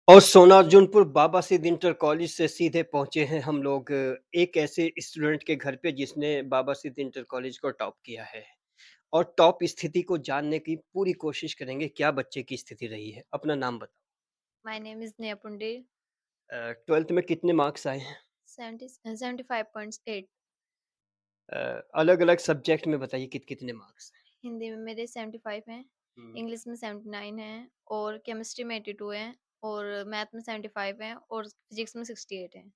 और सोनार्जुनपुर बाबा सिद्ध inter college से सीधे पहुँचे हैं हम लोग एक ऐसे स्टूडेंट के घर पे जिसने बाबा सिद्ध इंटर कॉलेज को टॉप किया है। और टॉप स्थिति को जानने की पूरी कोशिश करेंगे, क्या बच्चे की स्थिति रही है? अपना नाम बताओ। My name is Neha Punde, 12th में कितने मार्क्स आए हैं? 75.8। अलग-अलग सब्जेक्ट में बताइए कितने मार्क्स हैं? हिंदी में मेरे 75 हैं, हुँ। इंग्लिश में 79 हैं और केमिस्ट्री में 82 हैं और मैथ में 75 हैं और फिजिक्स में 68 हैं।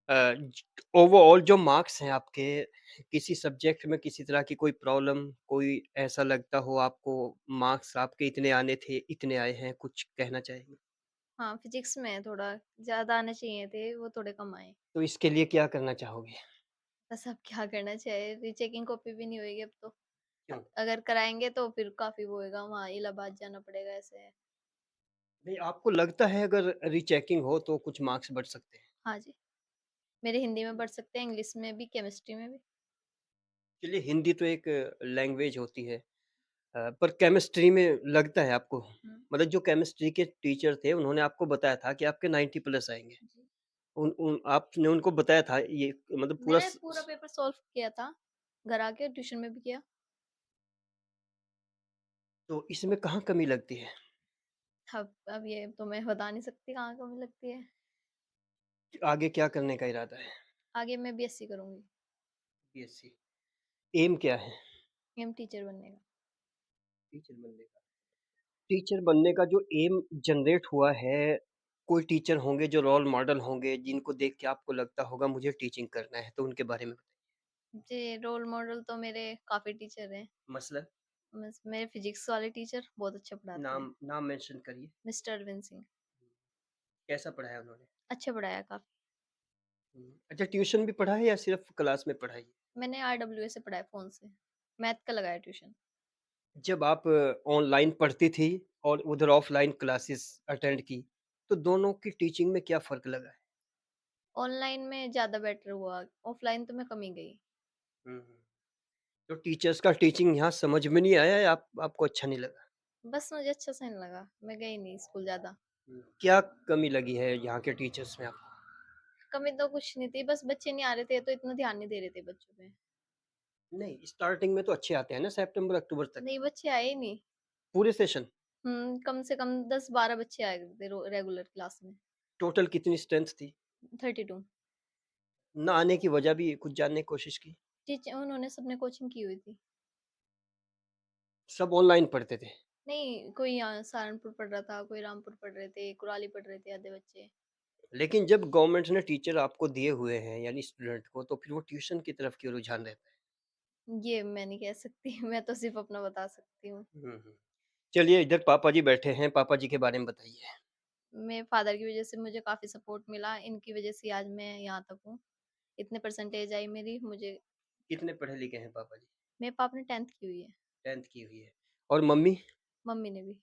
अ, ज ओवरऑल जो मार्क्स हैं आपके, किसी सब्जेक्ट में किसी तरह की कोई प्रॉब्लम, कोई ऐसा लगता हो आपको मार्क्स आपके इतने आने थे, इतने आए हैं, कुछ कहना चाहेंगे? हाँ, फिजिक्स में थोड़ा ज़्यादा आने चाहिए थे, वो थोड़े कम आए। तो इसके लिए क्या करना चाहोगे? बस अब क्या करना चाहिए, रीचेकिंग कॉपी भी नहीं होएगी अब तो। क्यों? अगर कराएँगे तो फिर काफ़ी वो होएगा, वहाँ इलाहाबाद जाना पड़ेगा ऐसे है। नहीं, आपको लगता है अगर रीचेकिंग हो तो कुछ मार्क्स बढ़ सकते हैं? हाँ जी, मेरे हिंदी में बढ़ सकते हैं, इंग्लिश में भी, केमिस्ट्री में भी। चलिए हिंदी तो एक लैंग्वेज होती है, पर केमिस्ट्री में लगता है आपको, हुँ, मतलब जो केमिस्ट्री के टीचर थे उन्होंने आपको बताया था कि आपके 90 प्लस आएँगे। जी। उन उन आपने उनको बताया था ये मतलब पूरा मैंने स पूरा स पेपर सॉल्व किया था, घर आके ट्यूशन में भी किया। तो इसमें कहाँ कमी लगती है? अब ये तो मैं बता नहीं सकती कहाँ कमी लगती है। आगे क्या करने का इरादा है? आगे मैं बीएससी करूँगी, बीएससी, एम क्या है? एम टीचर बनने का। टीचर बनने का। टीचर बनने का जो एम जनरेट हुआ है, कोई टीचर होंगे जो रोल मॉडल होंगे, जिनको देख के आपको लगता होगा मुझे टीचिंग करना है, तो उनके बारे में बताइए? जी, रोल मॉडल तो मेरे काफ़ी टीचर हैं। मसलन मेरे फिजिक्स वाले टीचर बहुत अच्छा पढ़ाते हैं, नाम मेंशन करिए। मिस्टर अरविंद सिंह। कैसा पढ़ाया उन्होंने? अच्छा पढ़ाया काफ़ी। अच्छा, ट्यूशन भी पढ़ा है या सिर्फ़ क्लास में पढ़ाई? मैंने आरडब्ल्यूए से पढ़ाया फ़ोन से, मैथ का लगाया ट्यूशन। जब आप ऑनलाइन पढ़ती थी और उधर ऑफ़लाइन क्लासेस अटेंड की, तो दोनों की टीचिंग में क्या फ़र्क लगा है? ऑनलाइन में ज़्यादा बेटर हुआ, ऑफलाइन तो मैं कम ही गई। हुँ, हुँ। तो टीचर्स का टीचिंग यहाँ समझ में नहीं आया या आपको अच्छा नहीं लगा? बस मुझे अच्छा सा नहीं लगा, मैं गई नहीं स्कूल ज़्यादा। क्या कमी लगी है यहाँ के टीचर्स में आपको? कमी तो कुछ नहीं थी, बस बच्चे नहीं आ रहे थे तो इतना ध्यान नहीं दे रहे थे बच्चों पे। नहीं, स्टार्टिंग में तो अच्छे आते हैं ना सितंबर, अक्टूबर तक, नहीं, बच्चे आए ही नहीं। पूरे सेशन। कम से कम 10-12 बच्चे आए थे रेगुलर क्लास में। टोटल कितनी स्ट्रेंथ थी? 32। ना आने की वजह भी कुछ जानने की कोशिश की? उन्होंने सबने कोचिंग की हुई थी। सब ऑनलाइन पढ़ते थे। नहीं, कोई यहाँ सहारनपुर पढ़ रहा था, कोई रामपुर पढ़ रहे थे, कुराली पढ़ रहे थे आधे बच्चे। लेकिन जब गवर्नमेंट ने टीचर आपको दिए हुए हैं यानी स्टूडेंट को, तो फिर वो ट्यूशन की तरफ क्यों रुझान रहता है? ये मैं नहीं कह सकती मैं तो सिर्फ़ अपना बता सकती हूँ। हुँ, हुँ। चलिए इधर पापा जी बैठे हैं, पापा जी के बारे में बताइए। मेरे फादर की वज़ह से मुझे काफ़ी सपोर्ट मिला, इनकी वज़ह से आज मैं यहाँ तक हूँ। इतने परसेंटेज आई मेरी मुझे। कितने पढ़े लिखे हैं पापा जी? मेरे पापा ने 10th की हुई है, 10th की हुई है। और मम्मी? मम्मी ने भी।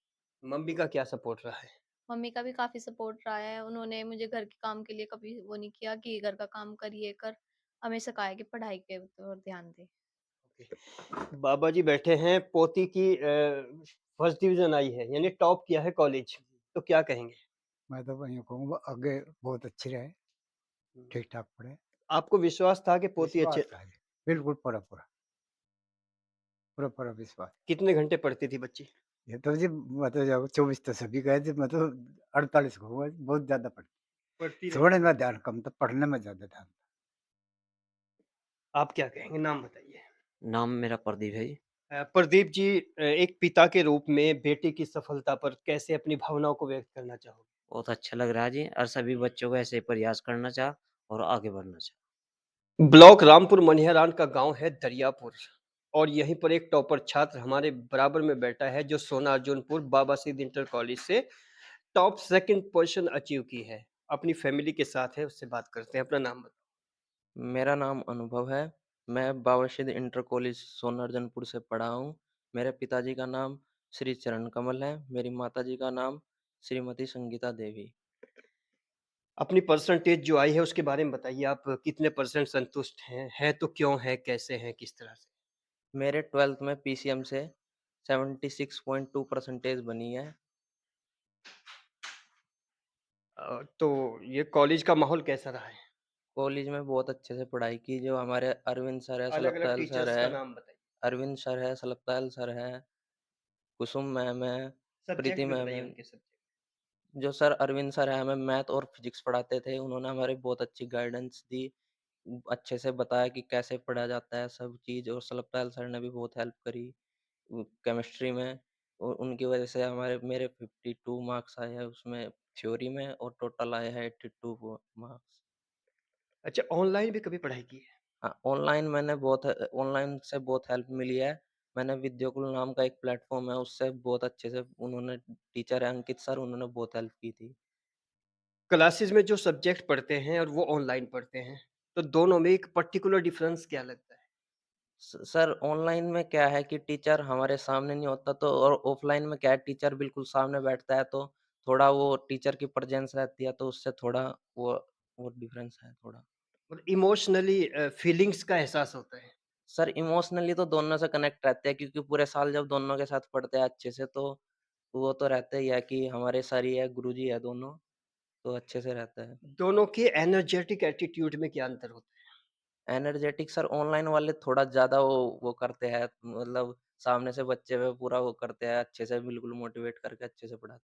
मम्मी का क्या सपोर्ट रहा है? मम्मी का भी काफ़ी सपोर्ट रहा है, उन्होंने मुझे घर के काम के लिए कभी वो नहीं किया कि घर का काम कर, ये कर। हमेशा कहा है कि पढ़ाई के ओर ध्यान दे। ओके। बाबा जी बैठे हैं, पोती की फर्स्ट डिवीज़न आई है, यानी टॉप किया है कॉलेज, तो क्या कहेंगे? मैं तो वही कहूँगा आगे बहुत अच्छी रहे, हुँ। ठीक-ठाक पढ़े। आपको विश्वास था कि पोती विश्वास अच्छे था जी, बिल्कुल पूरा-पूरा, पूरा-पूरा विश्वास। कितने घंटे पढ़ती थी बच्ची? ये तो जी मैं तो जब 24 तो सभी गए थे, मैं तो 48 कहूँगा, बहुत ज़्यादा पढ़ी। पढ़ती थोड़े रहती थी। में ध्यान कम था, पढ़ने में ज़्यादा ध्यान था। आप क्या कहेंगे? नाम बताइए। नाम मेरा प्रदीप है जी। प्रदीप जी, एक पिता के रूप में बेटे की सफलता पर कैसे अपनी भावनाओं को व्यक्त करना चाहोगे? बहुत अच्छा लग रहा है जी और सभी बच्चों को ऐसे ही प्रयास करना चाह और आगे बढ़ना चाह। ब्लॉक रामपुर मनिहारान का गाँव है दरियापुर और यहीं पर एक टॉपर छात्र हमारे बराबर में बैठा है जो सोना अर्जुनपुर बाबा सिद्ध इंटर कॉलेज से टॉप सेकंड पोजीशन अचीव की है। अपनी फैमिली के साथ है, उससे बात करते हैं। अपना नाम बताओ। मेरा नाम अनुभव है। मैं बाबा इंटर कॉलेज सोनार्जनपुर से पढ़ा हूँ। मेरे पिताजी का नाम श्री चरण कमल है। मेरी माताजी का नाम श्रीमती संगीता देवी। अपनी परसेंटेज जो आई है उसके बारे में बताइए। आप कितने परसेंट संतुष्ट हैं? हैं तो क्यों हैं? कैसे हैं? किस तरह से? मेरे 12th में पीसीएम से 76.2 परसेंटेज बनी है। तो ये कॉलेज का माहौल कैसा रहा है? कॉलेज में बहुत अच्छे से पढ़ाई की, जो हमारे अरविंद सर है, अलग-अलग सलक्तायल सर टीचर्स का है, नाम बताइए। अरविंद सर है, सलक्तायल सर है, कुसुम मैम है, सब्जेक्ट प्रीति भी मैम बताइए है। उनके सब्जेक्ट। जो सर अरविंद सर हैं, हमें मैथ और फिज़िक्स पढ़ाते थे, उन्होंने हमारी बहुत अच्छी गाइडेंस दी। अच्छे से बताया कि कैसे पढ़ा जाता है सब चीज़, और सलक्तायल सर ने भी बहुत हेल्प करी केमिस्ट्री में। उनकी वजह से हमारे मेरे 52 मार्क्स आए हैं उसमें थ्योरी में, और टोटल आए हैं 82 वो मार्क्स। अच्छा, ऑनलाइन भी कभी पढ़ाई की है? हाँ, ऑनलाइन से बहुत हेल्प मिली है। मैंने विद्याकुल नाम का एक प्लेटफ़ॉर्म है, उससे बहुत अच्छे से उन्होंने टीचर है अंकित सर, उन्होंने बहुत हेल्प की थी। क्लासेस में जो सब्जेक्ट पढ़ते हैं और वो ऑनलाइन पढ़ते हैं, तो दोनों में एक पर्टिकुलर डिफरेंस क्या लगता है? सर ऑनलाइन में क्या है कि टीचर हमारे सामने नहीं होता, तो और ऑफलाइन में क्या है टीचर बिल्कुल सामने बैठता है, तो थोड़ा वो टीचर की प्रेजेंस रहती है, तो उससे थोड़ा वो वो डिफरेंस है थोड़ा। मतलब इमोशनली फीलिंग्स का एहसास होता है। सर इमोशनली तो दोनों से कनेक्ट रहते हैं, क्योंकि पूरे साल जब दोनों के साथ पढ़ते हैं अच्छे से, तो वो तो रहते ही है कि हमारे सर ही है, गुरुजी है दोनों, तो अच्छे से रहता है। दोनों के एनर्जेटिक एटीट्यूड में क्या अंतर होता है? एनर्जेटिक सर ऑनलाइन वाले थोड़ा ज़्यादा वो करते हैं, मतलब सामने से बच्चे पे पूरा वो करते हैं, अच्छे से बिल्कुल मोटिवेट करके अच्छे से पढ़ाते हैं।